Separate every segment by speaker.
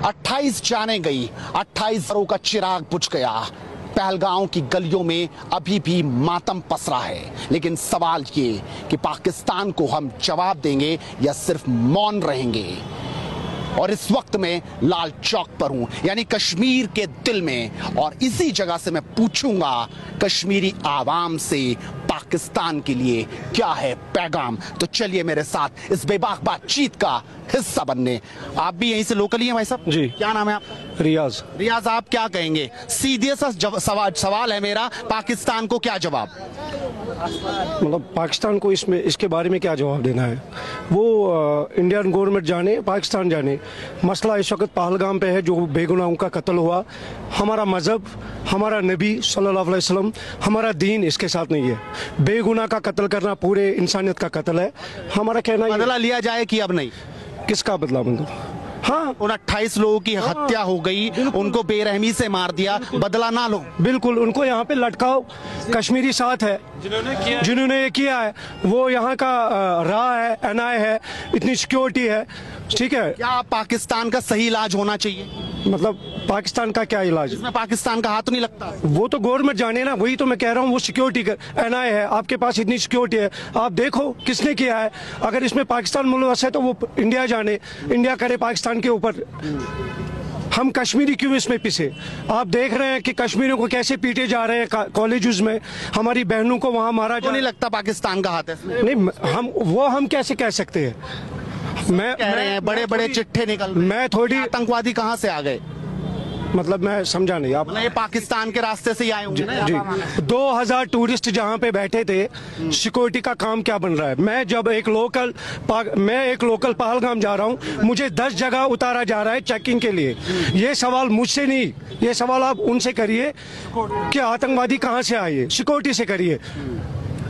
Speaker 1: 28 जाने गई, 28 घरों का चिराग बुझ गया। पहलगांव की गलियों में अभी भी मातम पसरा है। लेकिन सवाल ये कि पाकिस्तान को हम जवाब देंगे या सिर्फ मौन रहेंगे। और इस वक्त मैं लाल चौक पर हूं, यानी कश्मीर के दिल में, और इसी जगह से मैं पूछूंगा कश्मीरी आवाम से पाकिस्तान के लिए क्या है पैगाम। तो चलिए मेरे साथ इस बेबाक बातचीत का हिस्सा बनने। आप भी यहीं से लोकल ही हैं भाई साहब?
Speaker 2: जी।
Speaker 1: क्या नाम है आपका?
Speaker 2: रियाज।
Speaker 1: रियाज, आप क्या कहेंगे? सीधे सा सवाल है मेरा, पाकिस्तान को क्या जवाब?
Speaker 2: मतलब पाकिस्तान को इसके बारे में क्या जवाब देना है? वो इंडियन गवर्नमेंट जाने, पाकिस्तान जाने। मसला इस वक्त पहलगाम पे है, जो बेगुनाहों का कत्ल हुआ। हमारा मजहब, हमारा नबी सल्लल्लाहु अलैहि वसल्लम, हमारा दीन इसके साथ नहीं है। बेगुनाह का कत्ल करना पूरे इंसानियत का कत्ल है। हमारा कहना है
Speaker 1: बदला लिया जाए कि अब नहीं?
Speaker 2: किसका बदला? मतलब हाँ,
Speaker 1: उन 28 लोगों की हत्या हो गई, उनको बेरहमी से मार दिया, बदला ना लो?
Speaker 2: बिल्कुल, उनको यहाँ पे लटकाओ। कश्मीरी साथ है जिन्होंने ये किया है, वो यहाँ का राह है, एनआई है, इतनी सिक्योरिटी है, ठीक है।
Speaker 1: क्या पाकिस्तान का सही इलाज होना चाहिए?
Speaker 2: मतलब पाकिस्तान का क्या इलाज?
Speaker 1: इसमें पाकिस्तान का हाथ नहीं लगता?
Speaker 2: वो तो गवर्नमेंट जाने ना, वही तो मैं कह रहा हूँ। वो सिक्योरिटी का एनआई है, आपके पास इतनी सिक्योरिटी है, आप देखो किसने किया है। अगर इसमें पाकिस्तान मुलवस है तो वो इंडिया जाने, इंडिया करे पाकिस्तान के ऊपर। हम कश्मीरी क्यों इसमें पिसे? आप देख रहे हैं कि कश्मीरियों को कैसे पीटे जा रहे हैं कॉलेजेस में, हमारी बहनों को वहां मारा जा।
Speaker 1: नहीं लगता पाकिस्तान का हाथ है?
Speaker 2: नहीं, हम कैसे कह सकते हैं? मैं
Speaker 1: कह रहे हैं बड़े बड़े चिट्ठे निकल रहे हैं।
Speaker 2: मैं थोड़ी
Speaker 1: आतंकवादी कहाँ से आ गए?
Speaker 2: मतलब मैं समझा नहीं आप।
Speaker 1: ये पाकिस्तान के रास्ते से ही आए होंगे ना?
Speaker 2: जी, 2000 टूरिस्ट जहाँ पे बैठे थे, सिक्योरिटी का काम क्या बन रहा है? मैं जब एक लोकल पहलगाम जा रहा हूँ, मुझे 10 जगह उतारा जा रहा है चेकिंग के लिए। ये सवाल मुझसे नहीं, ये सवाल आप उनसे करिए कि आतंकवादी कहाँ से आए, सिक्योरिटी से करिए।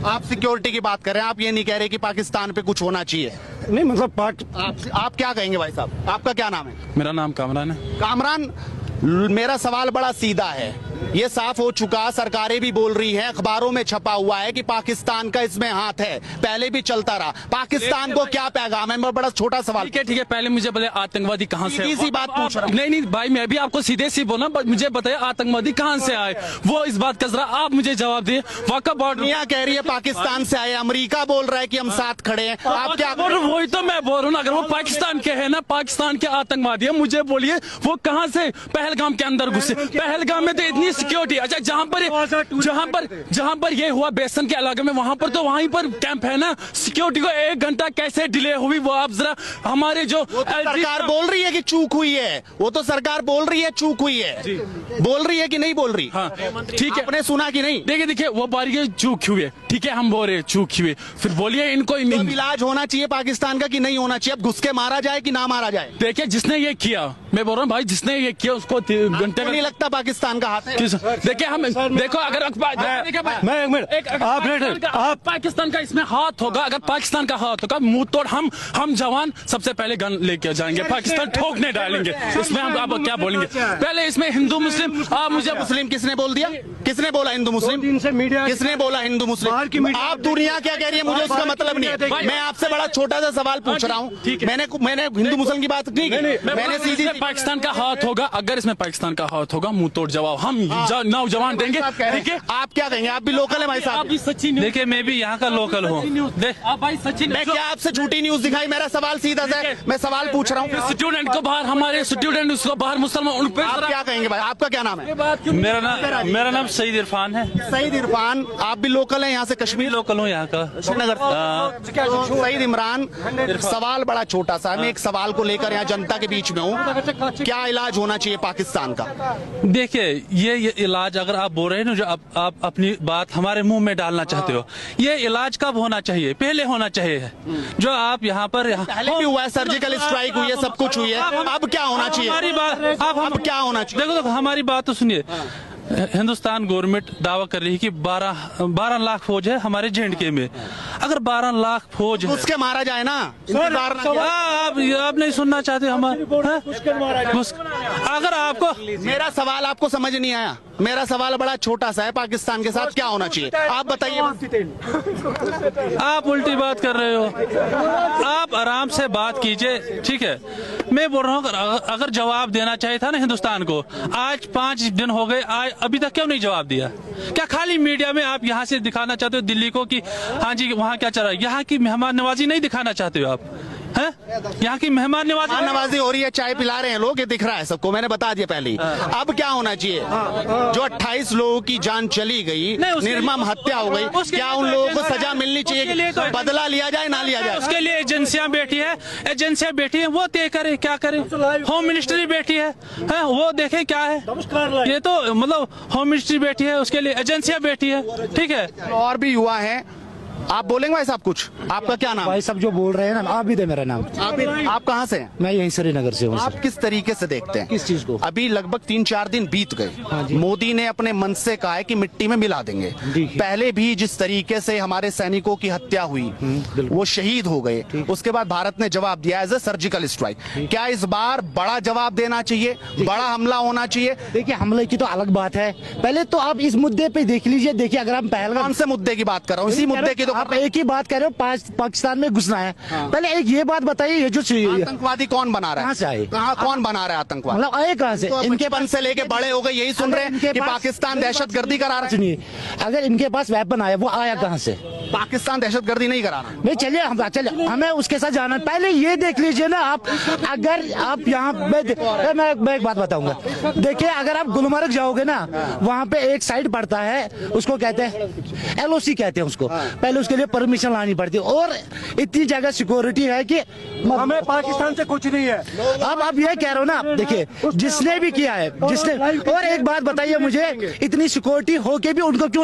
Speaker 1: आप सिक्योरिटी की बात कर रहे हैं, आप ये नहीं कह रहे कि पाकिस्तान पे कुछ होना चाहिए?
Speaker 2: नहीं, मतलब
Speaker 1: आप क्या कहेंगे भाई साहब? आपका क्या नाम है?
Speaker 3: मेरा नाम कामरान है।
Speaker 1: कामरान, मेरा सवाल बड़ा सीधा है। ये साफ हो चुका, सरकारें भी बोल रही हैं, अखबारों में छपा हुआ है कि पाकिस्तान का इसमें हाथ है, पहले भी चलता रहा। पाकिस्तान को क्या पैगाम है? बड़ा छोटा सवाल।
Speaker 3: ठीक है, पहले मुझे बताइए आतंकवादी कहाँ से?
Speaker 1: सीधी सी बात पूछ रहा हूं।
Speaker 3: नहीं भाई, मैं भी आपको सीधे सी बोला, मुझे बताइए आतंकवादी कहाँ से आए, वो इस बात का जरा आप मुझे जवाब दिए। वाक़ा
Speaker 1: दुनिया कह रही है पाकिस्तान से आए, अमेरिका बोल रहा है कि हम साथ खड़े हैं, आप क्या बोल रहे हैं?
Speaker 3: वही तो मैं बोल रहा हूँ, अगर वो पाकिस्तान के है ना, पाकिस्तान के आतंकवादी है, मुझे बोलिए वो कहाँ से पहलगाम के अंदर घुसे? पहलगाम में तो इतनी सिक्योरिटी, अच्छा जहाँ पर ये हुआ बेसन के इलाके में, वहां पर तो वहीं पर कैंप है ना, सिक्योरिटी को 1 घंटा कैसे डिले हुई वो आप जरा हमारे जो
Speaker 1: सरकार बोल रही है कि चूक हुई है, वो तो सरकार बोल रही है चूक हुई है, बोल रही है कि नहीं बोल रही?
Speaker 3: हाँ ठीक है,
Speaker 1: आपने सुना कि नहीं?
Speaker 3: देखिए वो बारी चूक हुई है, ठीक है, हम बोल रहे हैं चूक हुई, फिर बोलिए इनको
Speaker 1: इलाज होना चाहिए पाकिस्तान का कि नहीं होना चाहिए? अब घुस के मारा जाए कि ना मारा जाए?
Speaker 3: देखिए जिसने ये किया, मैं बोल रहा हूँ भाई, जिसने ये किया उसको घंटे
Speaker 1: नहीं लगता पाकिस्तान का हाथ है?
Speaker 3: देखिए हम देखो, अगर आप पाकिस्तान का इसमें हाथ होगा, अगर पाकिस्तान का हाथ होगा, मुंह तोड़ हम जवान सबसे पहले गन लेके जाएंगे, पाकिस्तान ठोकने डालेंगे। इसमें हम आप क्या बोलेंगे? पहले इसमें हिंदू मुस्लिम, आप मुझे
Speaker 1: मुस्लिम किसने बोल दिया? किसने बोला हिंदू मुस्लिम? किसने बोला हिंदू मुस्लिम? आप दुनिया क्या कह रही है, मुझे उसका मतलब नहीं है। मैं आपसे बड़ा छोटा सा सवाल पूछ रहा हूँ, मैंने हिंदू मुस्लिम की बात नहीं की, मैंने सीधी
Speaker 3: पाकिस्तान का हाथ होगा, अगर इसमें पाकिस्तान का हाथ होगा, मुंह तोड़ जवाब हम नौजवान देंगे। ठीक है,
Speaker 1: आप क्या कहेंगे? आप भी लोकल है भाई साहब?
Speaker 3: आप भी सच्ची न्यूज़। देखिए मैं भी यहाँ का लोकल हूँ। आप भाई सच्ची,
Speaker 1: मैं क्या आपसे झूठी न्यूज दिखाई? मेरा सवाल सीधा सा है, मैं सवाल पूछ रहा हूँ।
Speaker 3: स्टूडेंट को बाहर, हमारे स्टूडेंट उसको बाहर, मुसलमान, उन पे
Speaker 1: आप क्या कहेंगे भाई? आपका क्या नाम है?
Speaker 4: मेरा नाम सईद इरफान है।
Speaker 1: सईद इरफान, आप भी लोकल हैं यहाँ से? कश्मीर
Speaker 4: लोकल हूँ यहाँ का,
Speaker 1: श्रीनगर। सईद इमरान, सवाल बड़ा छोटा सा, मैं एक सवाल को लेकर यहाँ जनता के बीच में हूँ, क्या इलाज होना चाहिए पाकिस्तान का?
Speaker 4: देखिए ये इलाज अगर आप बोल रहे हैं ना, जो आप अपनी बात हमारे मुंह में डालना चाहते हो, ये इलाज कब होना चाहिए? पहले होना चाहिए। जो आप यहाँ पर
Speaker 1: पहले भी हुआ है, सर्जिकल स्ट्राइक हुई है, सब कुछ हुई है, अब क्या होना चाहिए?
Speaker 4: हमारी बात
Speaker 1: अब क्या होना चाहिए?
Speaker 4: देखो हमारी बात तो सुनिए। हिंदुस्तान गवर्नमेंट दावा कर रही है कि 12 लाख फौज है हमारे J&K में। अगर 12 लाख फौज
Speaker 1: उसके मारा जाए ना,
Speaker 4: आप नहीं सुनना चाहते हमारे? अगर आपको
Speaker 1: मेरा सवाल आपको समझ नहीं आया। मेरा सवाल बड़ा छोटा सा है, पाकिस्तान के साथ क्या होना चाहिए आप बताइए।
Speaker 4: आप उल्टी बात कर रहे हो, आप आराम से बात कीजिए, ठीक है। मैं बोल रहा हूँ अगर जवाब देना चाहिए था ना हिंदुस्तान को, आज 5 दिन हो गए, अभी तक क्यों नहीं जवाब दिया? क्या खाली मीडिया में आप यहाँ से दिखाना चाहते हो दिल्ली को कि हाँ जी वहाँ क्या चल रहा है? यहाँ की मेहमान नवाजी नहीं दिखाना चाहते हो आप? हैं? यहाँ की मेहमान
Speaker 1: नवाजी हो रही है, चाय पिला रहे हैं लोग, ये दिख रहा है सबको, मैंने बता दिया पहले ही। अब क्या होना चाहिए? जो 28 लोगों की जान चली गई, निर्मम हत्या हो गई, क्या उन लोगों को सजा मिलनी चाहिए? बदला लिया जाए ना लिया जाए?
Speaker 4: उसके लिए एजेंसियां बैठी है, वो तय करे क्या करे। होम मिनिस्ट्री बैठी है, वो देखे क्या है। ये तो मतलब होम मिनिस्ट्री बैठी है, उसके लिए एजेंसियां बैठी है, ठीक है।
Speaker 1: और भी युवा हैं, आप बोलेंगे भाई साहब कुछ? आपका क्या नाम?
Speaker 5: भाई सब जो बोल रहे हैं ना, आप भी दे मेरा नाम।
Speaker 1: आप कहाँ से हैं?
Speaker 5: मैं यहीं श्रीनगर से हूँ।
Speaker 1: आप किस तरीके से देखते हैं
Speaker 5: किस चीज को?
Speaker 1: अभी लगभग 3-4 दिन बीत गए, मोदी ने अपने मन से कहा है कि मिट्टी में मिला देंगे। पहले भी जिस तरीके से हमारे सैनिकों की हत्या हुई, वो शहीद हो गए, उसके बाद भारत ने जवाब दिया एज ए सर्जिकल स्ट्राइक। क्या इस बार बड़ा जवाब देना चाहिए, बड़ा हमला होना चाहिए?
Speaker 5: देखिए हमले की तो अलग बात है, पहले तो आप इस मुद्दे पे देख लीजिए। देखिए अगर हम पहलगाम,
Speaker 1: कौन से मुद्दे की बात कर रहा हूँ? इसी मुद्दे की तो
Speaker 5: आप एक ही बात कर रहे हो, पाकिस्तान में घुसना है। पहले एक ये बात बताइए, ये जो
Speaker 1: आतंकवादी कौन बना रहा है?
Speaker 5: कहाँ से आए?
Speaker 1: कौन बना रहा है आतंकवादी?
Speaker 5: मतलब आए कहाँ से?
Speaker 1: इनके बन से लेके बड़े हो गए यही सुन रहे हैं कि पाकिस्तान दहशतगर्दी करा रहा है।
Speaker 5: सुनिए, अगर इनके पास वेपन आया, वो आया कहाँ से?
Speaker 1: पाकिस्तान दहशतगर्दी नहीं करा रहा।
Speaker 5: भाई चलिए हमें उसके साथ जाना, पहले ये देख लीजिए ना आप। अगर आप यहाँ मैं एक बात बताऊंगा, देखिए अगर आप गुलमर्ग जाओगे ना, वहाँ पे एक साइड पड़ता है, उसको कहते हैं LOC कहते हैं उसको। पहले उसके लिए परमिशन लानी पड़ती है, और इतनी जगह सिक्योरिटी है कि
Speaker 2: हमें पाकिस्तान से कुछ नहीं है।
Speaker 5: अब ये कह रहे हो ना, देखिए जिसने भी किया है, जिसने, और एक बात बताइए मुझे, इतनी सिक्योरिटी हो के भी उनको क्यों